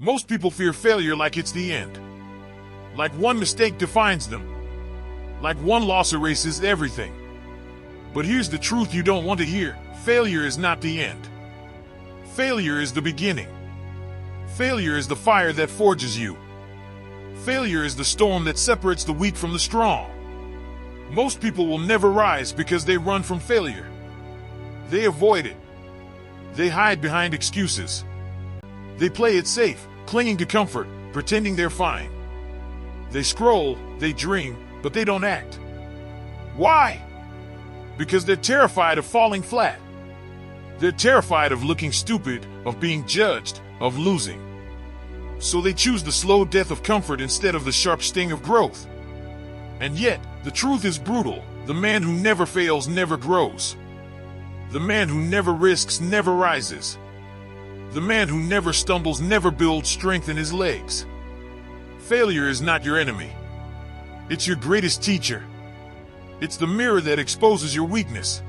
Most people fear failure like it's the end. Like one mistake defines them. Like one loss erases everything. But here's the truth you don't want to hear. Failure is not the end. Failure is the beginning. Failure is the fire that forges you. Failure is the storm that separates the weak from the strong. Most people will never rise because they run from failure. They avoid it. They hide behind excuses. They play it safe, clinging to comfort, pretending they're fine. They scroll, they dream, but they don't act. Why? Because they're terrified of falling flat. They're terrified of looking stupid, of being judged, of losing. So they choose the slow death of comfort instead of the sharp sting of growth. And yet, the truth is brutal. The man who never fails never grows. The man who never risks never rises. The man who never stumbles never builds strength in his legs. Failure is not your enemy. It's your greatest teacher. It's the mirror that exposes your weakness.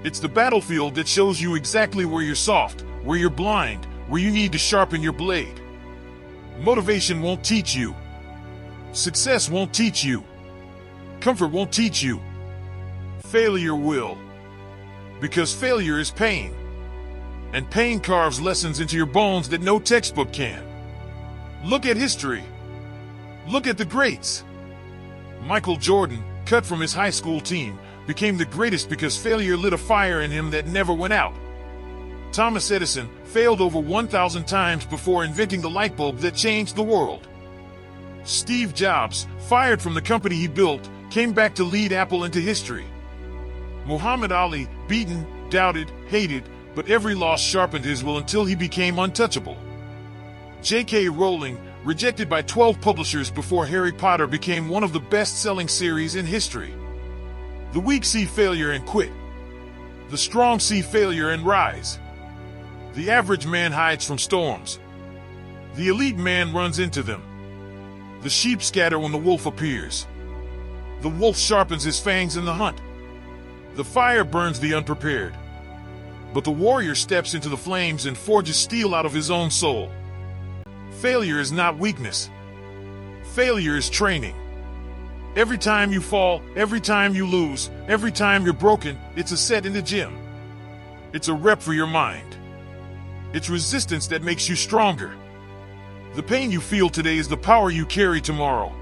It's the battlefield that shows you exactly where you're soft, where you're blind, where you need to sharpen your blade. Motivation won't teach you. Success won't teach you. Comfort won't teach you. Failure will. Because failure is pain. And pain carves lessons into your bones that no textbook can. Look at history. Look at the greats. Michael Jordan, cut from his high school team, became the greatest because failure lit a fire in him that never went out. Thomas Edison failed over 1,000 times before inventing the light bulb that changed the world. Steve Jobs, fired from the company he built, came back to lead Apple into history. Muhammad Ali, beaten, doubted, hated, but every loss sharpened his will until he became untouchable. J.K. Rowling, rejected by 12 publishers before Harry Potter became one of the best-selling series in history. The weak see failure and quit. The strong see failure and rise. The average man hides from storms. The elite man runs into them. The sheep scatter when the wolf appears. The wolf sharpens his fangs in the hunt. The fire burns the unprepared. But the warrior steps into the flames and forges steel out of his own soul. Failure is not weakness. Failure is training. Every time you fall, every time you lose, every time you're broken, it's a set in the gym. It's a rep for your mind. It's resistance that makes you stronger. The pain you feel today is the power you carry tomorrow.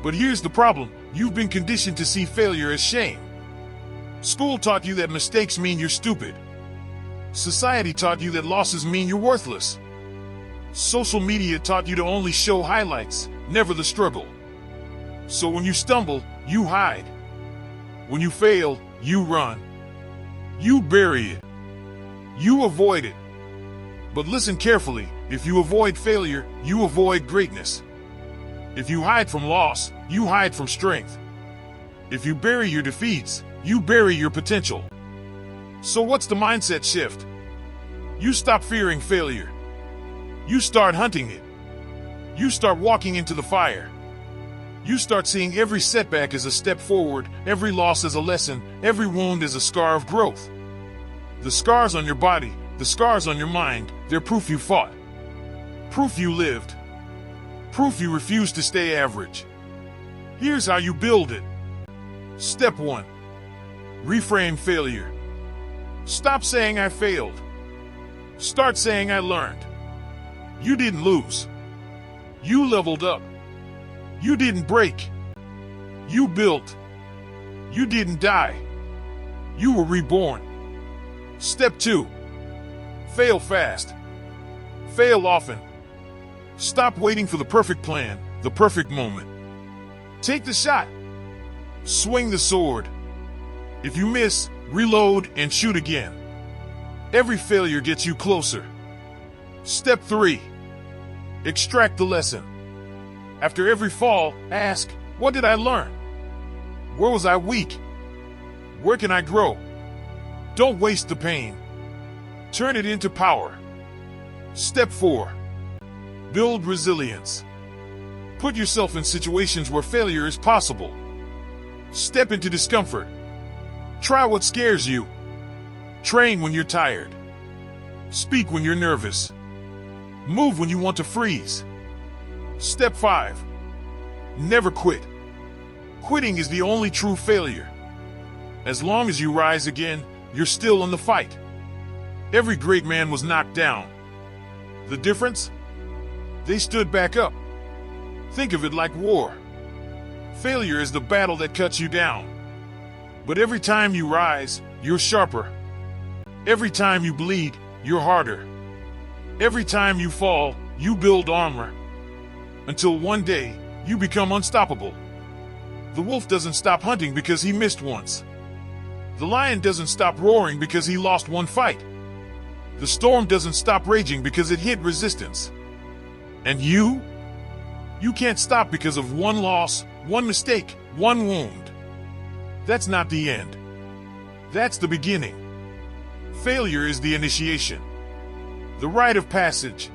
But here's the problem. You've been conditioned to see failure as shame. School taught you that mistakes mean you're stupid. Society taught you that losses mean you're worthless. Social media taught you to only show highlights, never the struggle. So when you stumble, you hide. When you fail, you run. You bury it. You avoid it. But listen carefully, if you avoid failure, you avoid greatness. If you hide from loss, you hide from strength. If you bury your defeats, you bury your potential. So what's the mindset shift? You stop fearing failure. You start hunting it. You start walking into the fire. You start seeing every setback as a step forward, every loss as a lesson, every wound as a scar of growth. The scars on your body, the scars on your mind, they're proof you fought. Proof you lived. Proof you refused to stay average. Here's how you build it. Step 1. Reframe failure. Stop saying I failed. Start saying I learned. You didn't lose. You leveled up. You didn't break. You built. You didn't die. You were reborn. Step 2. Fail fast. Fail often. Stop waiting for the perfect plan, the perfect moment. Take the shot. Swing the sword. If you miss, reload and shoot again. Every failure gets you closer. Step 3. Extract the lesson. After every fall, ask, what did I learn? Where was I weak? Where can I grow? Don't waste the pain. Turn it into power. Step 4. Build resilience. Put yourself in situations where failure is possible. Step into discomfort. Try what scares you. Train when you're tired. Speak when you're nervous. Move when you want to freeze. Step 5. Never quit. Quitting is the only true failure. As long as you rise again, you're still in the fight. Every great man was knocked down. The difference? They stood back up. Think of it like war. Failure is the battle that cuts you down. But every time you rise, you're sharper. Every time you bleed, you're harder. Every time you fall, you build armor. Until one day, you become unstoppable. The wolf doesn't stop hunting because he missed once. The lion doesn't stop roaring because he lost one fight. The storm doesn't stop raging because it hit resistance. And you? You can't stop because of one loss, one mistake, one wound. That's not the end. That's the beginning. Failure is the initiation. The rite of passage.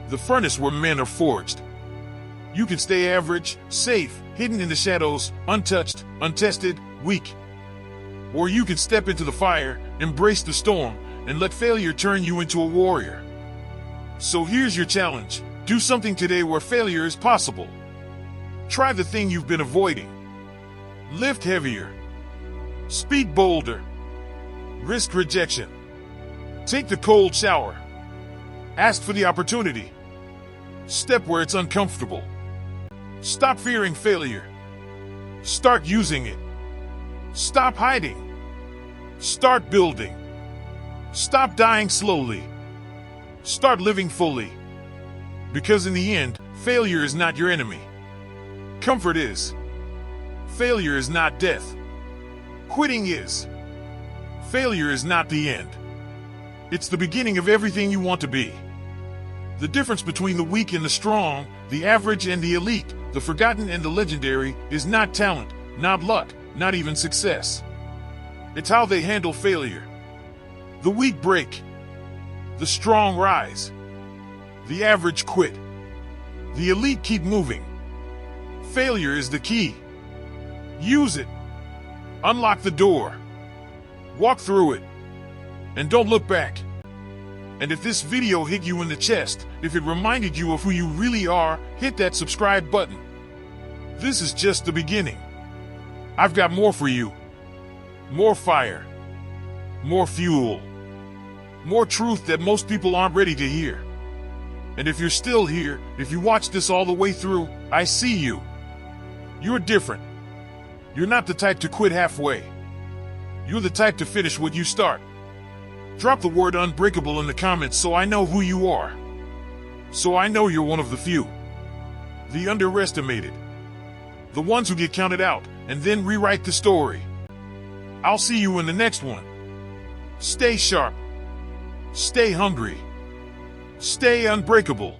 The furnace where men are forged. You can stay average, safe, hidden in the shadows, untouched, untested, weak. Or you can step into the fire, embrace the storm, and let failure turn you into a warrior. So here's your challenge. Do something today where failure is possible. Try the thing you've been avoiding. Lift heavier. Speak bolder. Risk rejection. Take the cold shower. Ask for the opportunity. Step where it's uncomfortable. Stop fearing failure. Start using it. Stop hiding. Start building. Stop dying slowly. Start living fully. Because in the end, failure is not your enemy. Comfort is. Failure is not death. Quitting is. Failure is not the end. It's the beginning of everything you want to be. The difference between the weak and the strong, the average and the elite, the forgotten and the legendary, is not talent, not luck, not even success. It's how they handle failure. The weak break. The strong rise. The average quit. The elite keep moving. Failure is the key. Use it. Unlock the door. Walk through it. And don't look back. And if this video hit you in the chest, if it reminded you of who you really are, hit that subscribe button. This is just the beginning. I've got more for you. More fire. More fuel. More truth that most people aren't ready to hear. And if you're still here, if you watch this all the way through, I see you. You're different. You're not the type to quit halfway. You're the type to finish what you start. Drop the word unbreakable in the comments so I know who you are. So I know you're one of the few. The underestimated. The ones who get counted out and then rewrite the story. I'll see you in the next one. Stay sharp. Stay hungry. Stay unbreakable.